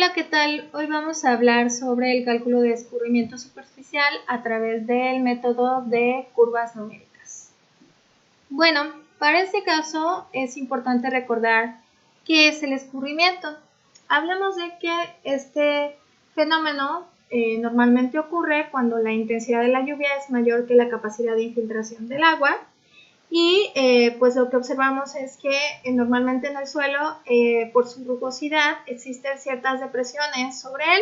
Hola, ¿qué tal? Hoy vamos a hablar sobre el cálculo de escurrimiento superficial a través del método de curvas numéricas. Bueno, para este caso es importante recordar qué es el escurrimiento. Hablamos de que este fenómeno normalmente ocurre cuando la intensidad de la lluvia es mayor que la capacidad de infiltración del agua. Y pues lo que observamos es que normalmente en el suelo, por su rugosidad, existen ciertas depresiones sobre él.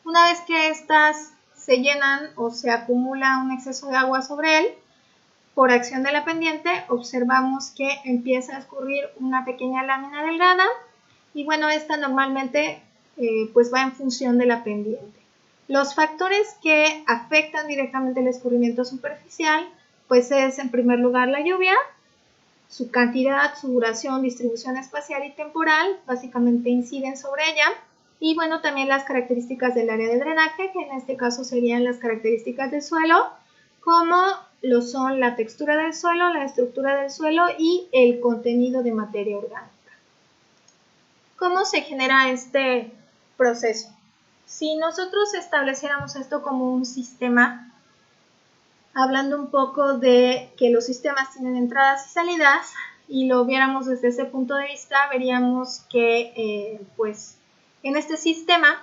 Una vez que estas se llenan o se acumula un exceso de agua sobre él, por acción de la pendiente, observamos que empieza a escurrir una pequeña lámina delgada y bueno, esta normalmente pues va en función de la pendiente. Los factores que afectan directamente el escurrimiento superficial pues es en primer lugar la lluvia, su cantidad, su duración, distribución espacial y temporal, básicamente inciden sobre ella. Y bueno, también las características del área de drenaje, que en este caso serían las características del suelo, como lo son la textura del suelo, la estructura del suelo y el contenido de materia orgánica. ¿Cómo se genera este proceso? Si nosotros estableciéramos esto como un sistema, hablando un poco de que los sistemas tienen entradas y salidas y lo viéramos desde ese punto de vista, veríamos que pues en este sistema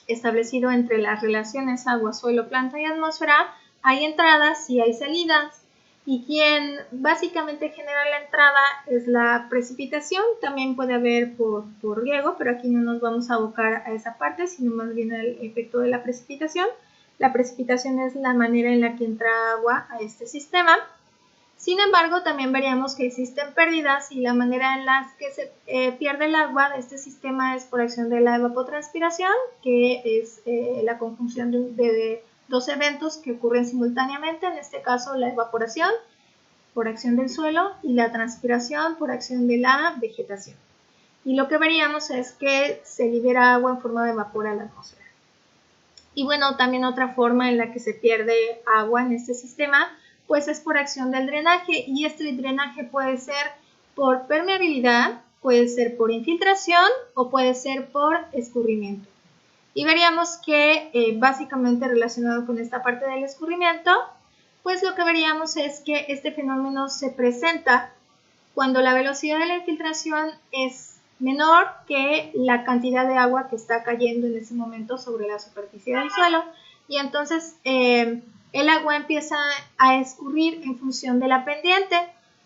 establecido entre las relaciones agua, suelo, planta y atmósfera hay entradas y hay salidas, y quien básicamente genera la entrada es la precipitación. También puede haber por riego, pero aquí no nos vamos a abocar a esa parte, sino más bien al efecto de la precipitación. La precipitación es la manera en la que entra agua a este sistema. Sin embargo, también veríamos que existen pérdidas y la manera en la que se pierde el agua de este sistema es por acción de la evapotranspiración, que es la conjunción de dos eventos que ocurren simultáneamente, en este caso la evaporación por acción del suelo y la transpiración por acción de la vegetación. Y lo que veríamos es que se libera agua en forma de vapor a la atmósfera. Y bueno, también otra forma en la que se pierde agua en este sistema pues es por acción del drenaje, y este drenaje puede ser por permeabilidad, puede ser por infiltración o puede ser por escurrimiento. Y veríamos que básicamente relacionado con esta parte del escurrimiento, pues lo que veríamos es que este fenómeno se presenta cuando la velocidad de la infiltración es menor que la cantidad de agua que está cayendo en ese momento sobre la superficie del suelo, y entonces el agua empieza a escurrir en función de la pendiente.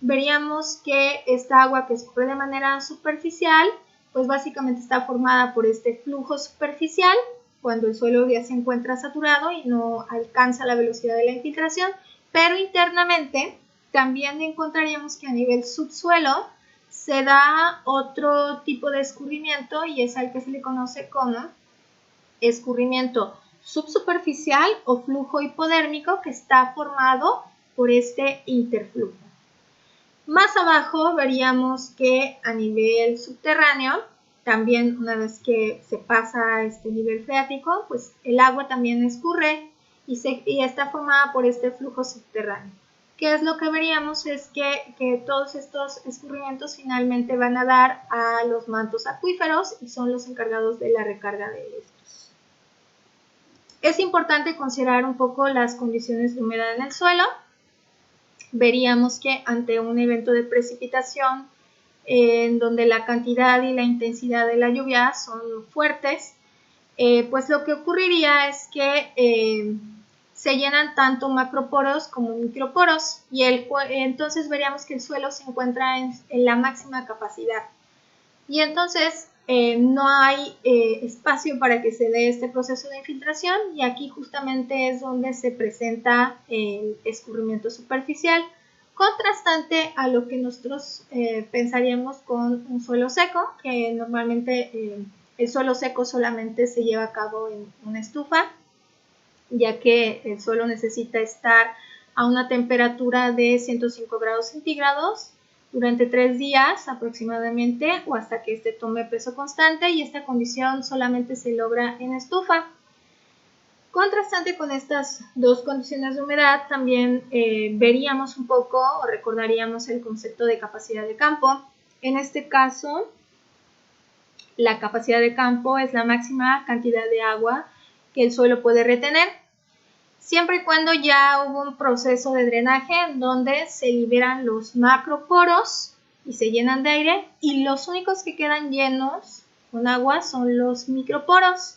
Veríamos que esta agua que escurre de manera superficial pues básicamente está formada por este flujo superficial cuando el suelo ya se encuentra saturado y no alcanza la velocidad de la infiltración, pero internamente también encontraríamos que a nivel subsuelo se da otro tipo de escurrimiento, y es al que se le conoce como escurrimiento subsuperficial o flujo hipodérmico, que está formado por este interflujo. Más abajo veríamos que a nivel subterráneo, también una vez que se pasa a este nivel freático, pues el agua también escurre y está formada por este flujo subterráneo. ¿Qué es lo que veríamos? Es que todos estos escurrimientos finalmente van a dar a los mantos acuíferos y son los encargados de la recarga de estos. Es importante considerar un poco las condiciones de humedad en el suelo. Veríamos que ante un evento de precipitación en donde la cantidad y la intensidad de la lluvia son fuertes, pues lo que ocurriría es que se llenan tanto macroporos como microporos, y entonces veríamos que el suelo se encuentra en la máxima capacidad, y entonces no hay espacio para que se dé este proceso de infiltración, y aquí justamente es donde se presenta el escurrimiento superficial, contrastante a lo que nosotros pensaríamos con un suelo seco, que normalmente el suelo seco solamente se lleva a cabo en una estufa, ya que el suelo necesita estar a una temperatura de 105 grados centígrados durante 3 días aproximadamente, o hasta que este tome peso constante, y esta condición solamente se logra en estufa. Contrastante con estas dos condiciones de humedad, también veríamos un poco o recordaríamos el concepto de capacidad de campo. En este caso, la capacidad de campo es la máxima cantidad de agua que el suelo puede retener, siempre y cuando ya hubo un proceso de drenaje en donde se liberan los macroporos y se llenan de aire, y los únicos que quedan llenos con agua son los microporos.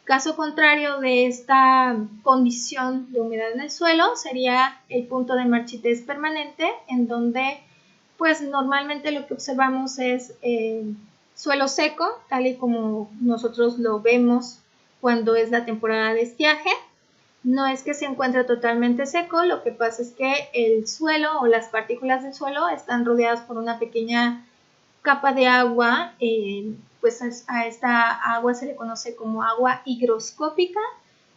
Caso contrario de esta condición de humedad en el suelo sería el punto de marchitez permanente, en donde pues normalmente lo que observamos es suelo seco, tal y como nosotros lo vemos cuando es la temporada de estiaje. No es que se encuentre totalmente seco, lo que pasa es que el suelo o las partículas del suelo están rodeadas por una pequeña capa de agua, pues a esta agua se le conoce como agua higroscópica,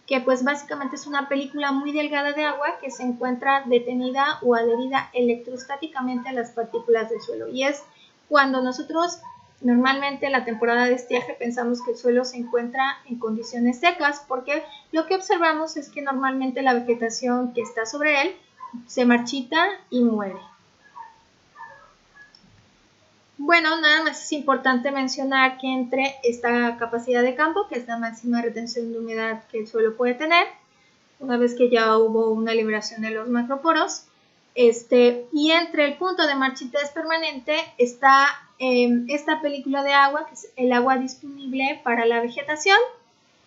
que pues básicamente es una película muy delgada de agua que se encuentra detenida o adherida electrostáticamente a las partículas del suelo. Y es cuando nosotros normalmente en la temporada de estiaje pensamos que el suelo se encuentra en condiciones secas, porque lo que observamos es que normalmente la vegetación que está sobre él se marchita y muere. Bueno, nada más es importante mencionar que entre esta capacidad de campo, que es la máxima retención de humedad que el suelo puede tener, una vez que ya hubo una liberación de los macroporos, y entre el punto de marchitez permanente está esta película de agua, que es el agua disponible para la vegetación,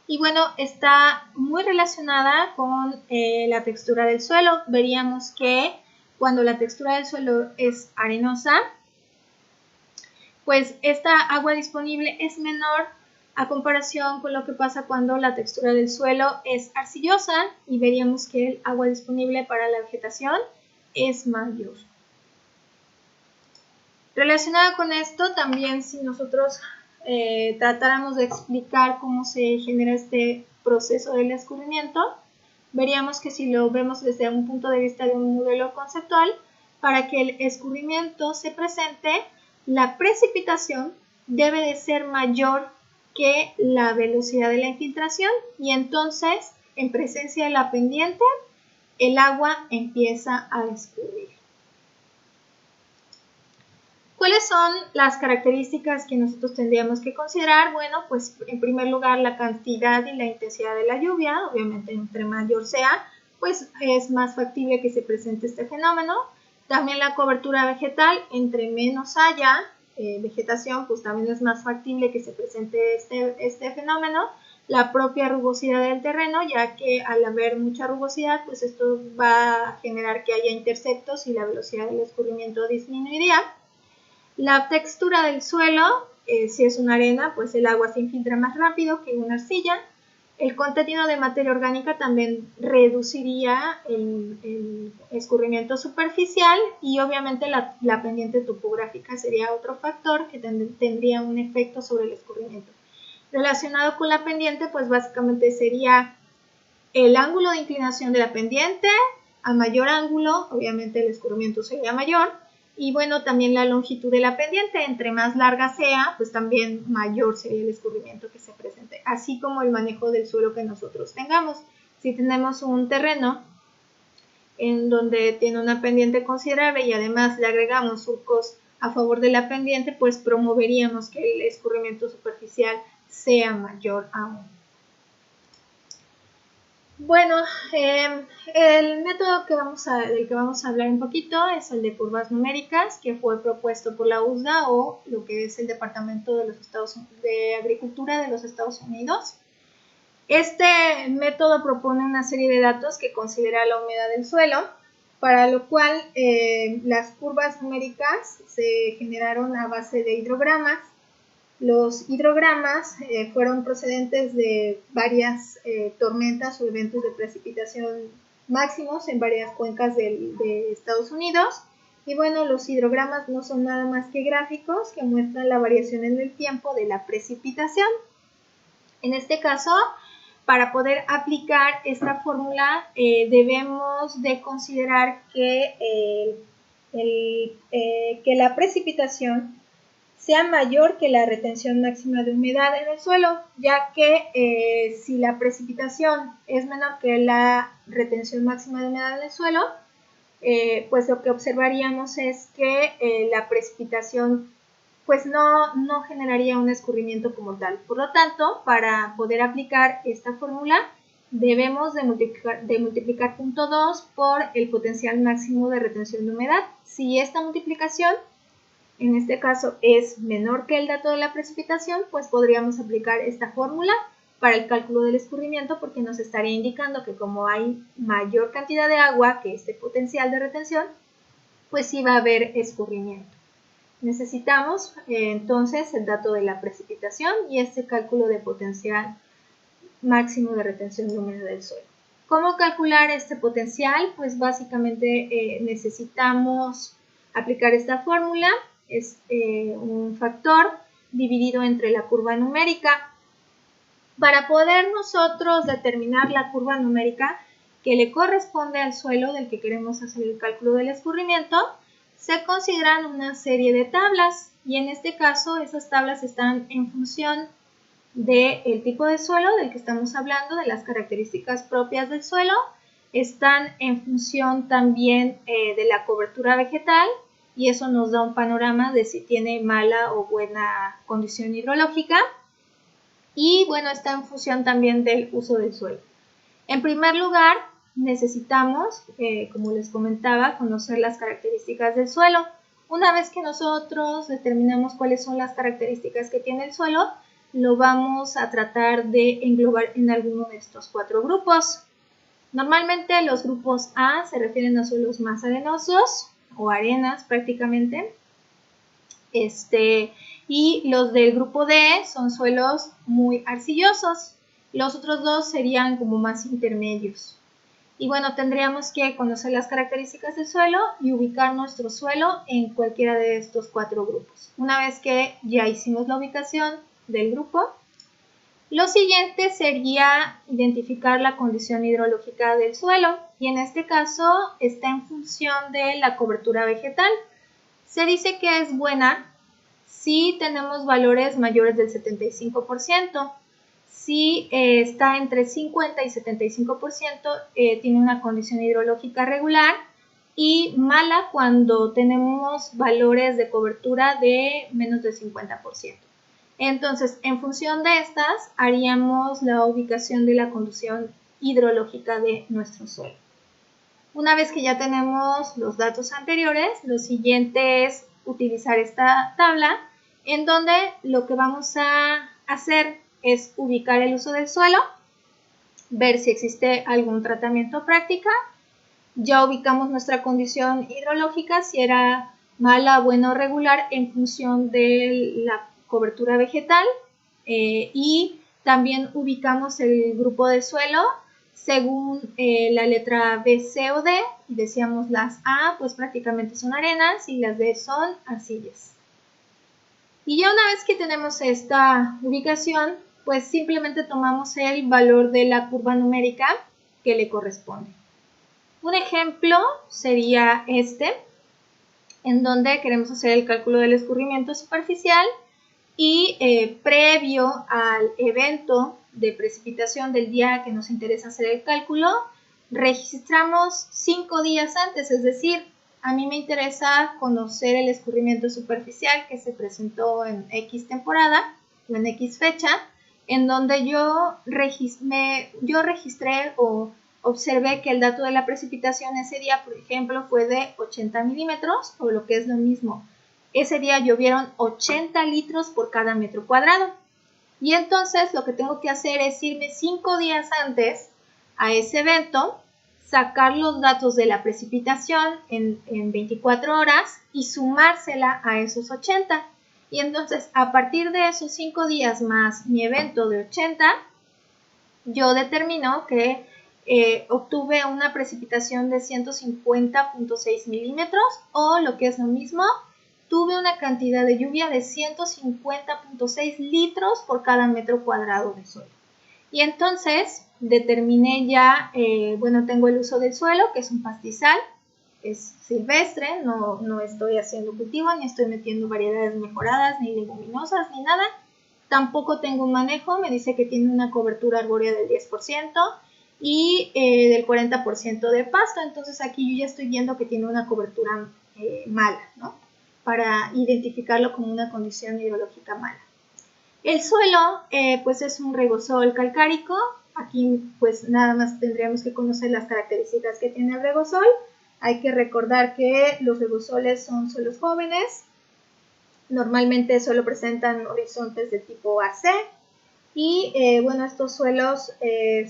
y bueno, está muy relacionada con la textura del suelo. Veríamos que cuando la textura del suelo es arenosa, pues esta agua disponible es menor a comparación con lo que pasa cuando la textura del suelo es arcillosa, y veríamos que el agua disponible para la vegetación es mayor. Relacionado con esto, también si nosotros tratáramos de explicar cómo se genera este proceso del escurrimiento, veríamos que si lo vemos desde un punto de vista de un modelo conceptual, para que el escurrimiento se presente, la precipitación debe de ser mayor que la velocidad de la infiltración, y entonces, en presencia de la pendiente, el agua empieza a escurrir. ¿Cuáles son las características que nosotros tendríamos que considerar? Bueno, pues en primer lugar la cantidad y la intensidad de la lluvia. Obviamente entre mayor sea, pues es más factible que se presente este fenómeno. También la cobertura vegetal, entre menos haya vegetación, pues también es más factible que se presente este fenómeno. La propia rugosidad del terreno, ya que al haber mucha rugosidad, pues esto va a generar que haya interceptos y la velocidad del escurrimiento disminuiría. La textura del suelo, si es una arena, pues el agua se infiltra más rápido que una arcilla. El contenido de materia orgánica también reduciría el escurrimiento superficial, y obviamente la pendiente topográfica sería otro factor que tendría un efecto sobre el escurrimiento. Relacionado con la pendiente, pues básicamente sería el ángulo de inclinación de la pendiente. A mayor ángulo, obviamente el escurrimiento sería mayor. Y bueno, también la longitud de la pendiente, entre más larga sea, pues también mayor sería el escurrimiento que se presente, así como el manejo del suelo que nosotros tengamos. Si tenemos un terreno en donde tiene una pendiente considerable y además le agregamos surcos a favor de la pendiente, pues promoveríamos que el escurrimiento superficial sea mayor aún. Bueno, el método del que vamos a hablar un poquito es el de curvas numéricas, que fue propuesto por la USDA, o lo que es el Departamento de Agricultura de los Estados Unidos. Este método propone una serie de datos que considera la humedad del suelo, para lo cual las curvas numéricas se generaron a base de hidrogramas. Los hidrogramas fueron procedentes de varias tormentas o eventos de precipitación máximos en varias cuencas de Estados Unidos. Y bueno, los hidrogramas no son nada más que gráficos que muestran la variación en el tiempo de la precipitación. En este caso, para poder aplicar esta fórmula, debemos de considerar que la precipitación sea mayor que la retención máxima de humedad en el suelo, ya que si la precipitación es menor que la retención máxima de humedad en el suelo, pues lo que observaríamos es que la precipitación pues no generaría un escurrimiento como tal. Por lo tanto, para poder aplicar esta fórmula, debemos de multiplicar 0.2 por el potencial máximo de retención de humedad. Si esta multiplicación, en este caso, es menor que el dato de la precipitación, pues podríamos aplicar esta fórmula para el cálculo del escurrimiento, porque nos estaría indicando que como hay mayor cantidad de agua que este potencial de retención, pues sí va a haber escurrimiento. Necesitamos entonces el dato de la precipitación y este cálculo de potencial máximo de retención de humedad del suelo. ¿Cómo calcular este potencial? Pues básicamente necesitamos aplicar esta fórmula, es un factor dividido entre la curva numérica. Para poder nosotros determinar la curva numérica que le corresponde al suelo del que queremos hacer el cálculo del escurrimiento, se consideran una serie de tablas y en este caso esas tablas están en función del tipo de suelo del que estamos hablando, de las características propias del suelo, están en función también de la cobertura vegetal y eso nos da un panorama de si tiene mala o buena condición hidrológica y bueno, está en función también del uso del suelo. En primer lugar, necesitamos, como les comentaba, conocer las características del suelo. Una vez que nosotros determinamos cuáles son las características que tiene el suelo, lo vamos a tratar de englobar en alguno de estos 4 grupos. Normalmente los grupos A se refieren a suelos más arenosos o arenas prácticamente. Y los del grupo D son suelos muy arcillosos. Los otros dos serían como más intermedios. Y bueno, tendríamos que conocer las características del suelo y ubicar nuestro suelo en cualquiera de estos 4 grupos. Una vez que ya hicimos la ubicación del grupo, lo siguiente sería identificar la condición hidrológica del suelo y en este caso está en función de la cobertura vegetal. Se dice que es buena si tenemos valores mayores del 75%. Si está entre 50 y 75%, tiene una condición hidrológica regular y mala cuando tenemos valores de cobertura de menos del 50%. Entonces, en función de estas, haríamos la ubicación de la condición hidrológica de nuestro suelo. Una vez que ya tenemos los datos anteriores, lo siguiente es utilizar esta tabla en donde lo que vamos a hacer es ubicar el uso del suelo, ver si existe algún tratamiento práctica. Ya ubicamos nuestra condición hidrológica, si era mala, buena o regular en función de la cobertura vegetal y también ubicamos el grupo de suelo según la letra B, C o D. Decíamos las A pues prácticamente son arenas y las D son arcillas. Y ya una vez que tenemos esta ubicación, pues simplemente tomamos el valor de la curva numérica que le corresponde. Un ejemplo sería este, en donde queremos hacer el cálculo del escurrimiento superficial y previo al evento de precipitación del día que nos interesa hacer el cálculo, registramos 5 días antes, es decir, a mí me interesa conocer el escurrimiento superficial que se presentó en X temporada o en X fecha, en donde yo registré o observé que el dato de la precipitación ese día, por ejemplo, fue de 80 milímetros, o lo que es lo mismo, ese día llovieron 80 litros por cada metro cuadrado. Y entonces lo que tengo que hacer es irme 5 días antes a ese evento, sacar los datos de la precipitación en 24 horas y sumársela a esos 80. Y entonces a partir de esos 5 días más mi evento de 80, yo determino que obtuve una precipitación de 150.6 milímetros o lo que es lo mismo, tuve una cantidad de lluvia de 150.6 litros por cada metro cuadrado de suelo. Y entonces determiné ya, tengo el uso del suelo, que es un pastizal, es silvestre, no estoy haciendo cultivo, ni estoy metiendo variedades mejoradas, ni leguminosas, ni nada. Tampoco tengo un manejo, me dice que tiene una cobertura arbórea del 10% y del 40% de pasto, entonces aquí yo ya estoy viendo que tiene una cobertura mala, ¿no? para identificarlo como una condición hidrológica mala. El suelo pues es un regosol calcárico. Aquí pues nada más tendríamos que conocer las características que tiene el regosol. Hay que recordar que los regosoles son suelos jóvenes. Normalmente solo presentan horizontes de tipo AC. Y bueno, estos suelos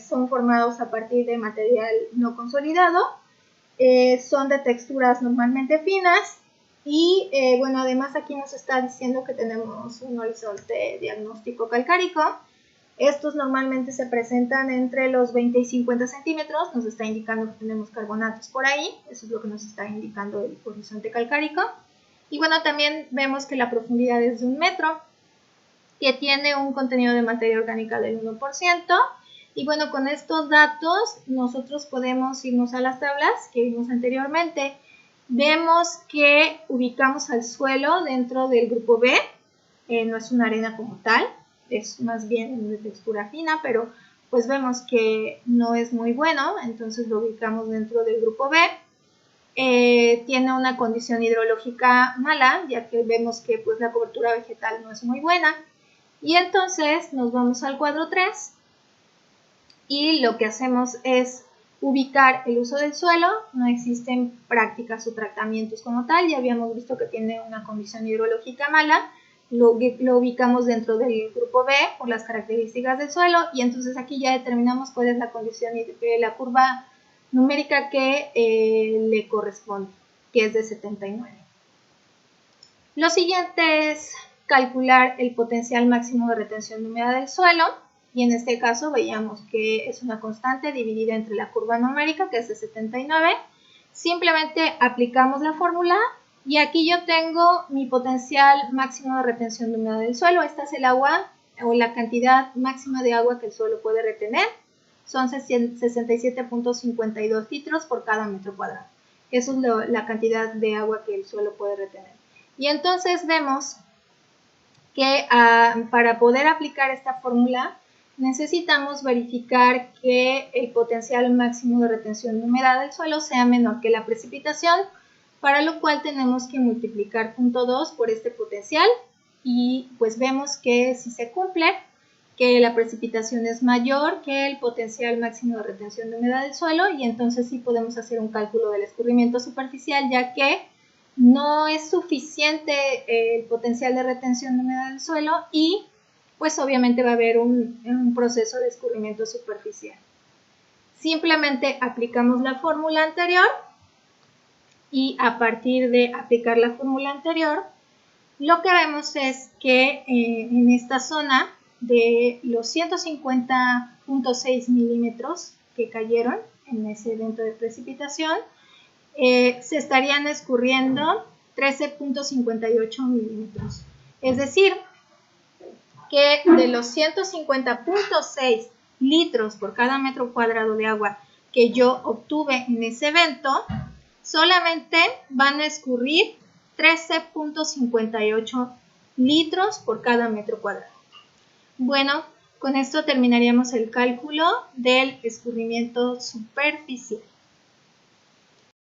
son formados a partir de material no consolidado. Son de texturas normalmente finas. Y bueno, además aquí nos está diciendo que tenemos un horizonte diagnóstico calcárico. Estos normalmente se presentan entre los 20 y 50 centímetros. Nos está indicando que tenemos carbonatos por ahí. Eso es lo que nos está indicando el horizonte calcárico. Y bueno, también vemos que la profundidad es de 1 metro, que tiene un contenido de materia orgánica del 1%. Y bueno, con estos datos nosotros podemos irnos a las tablas que vimos anteriormente. Vemos que ubicamos al suelo dentro del grupo B. No es una arena como tal, es más bien de textura fina, pero pues vemos que no es muy bueno, entonces lo ubicamos dentro del grupo B. Tiene una condición hidrológica mala, ya que vemos que pues la cobertura vegetal no es muy buena. Y entonces nos vamos al cuadro 3 y lo que hacemos es ubicar el uso del suelo. No existen prácticas o tratamientos como tal. Ya habíamos visto que tiene una condición hidrológica mala. Lo ubicamos dentro del grupo B por las características del suelo. Y entonces aquí ya determinamos cuál es la condición, la curva numérica que le corresponde, que es de 79. Lo siguiente es calcular el potencial máximo de retención de humedad del suelo. Y en este caso veíamos que es una constante dividida entre la curva numérica, que es de 79. Simplemente aplicamos la fórmula y aquí yo tengo mi potencial máximo de retención de humedad del suelo. Esta es el agua o la cantidad máxima de agua que el suelo puede retener. Son 67.52 litros por cada metro cuadrado. Eso es la cantidad de agua que el suelo puede retener. Y entonces vemos que para poder aplicar esta fórmula necesitamos verificar que el potencial máximo de retención de humedad del suelo sea menor que la precipitación, para lo cual tenemos que multiplicar 0.2 por este potencial y pues vemos que si se cumple, que la precipitación es mayor que el potencial máximo de retención de humedad del suelo y entonces sí podemos hacer un cálculo del escurrimiento superficial, ya que no es suficiente el potencial de retención de humedad del suelo y pues obviamente va a haber un proceso de escurrimiento superficial. Simplemente aplicamos la fórmula anterior y a partir de aplicar la fórmula anterior, lo que vemos es que en esta zona de los 150.6 milímetros que cayeron en ese evento de precipitación, se estarían escurriendo 13.58 milímetros. Es decir, que de los 150.6 litros por cada metro cuadrado de agua que yo obtuve en ese evento, solamente van a escurrir 13.58 litros por cada metro cuadrado. Bueno, con esto terminaríamos el cálculo del escurrimiento superficial.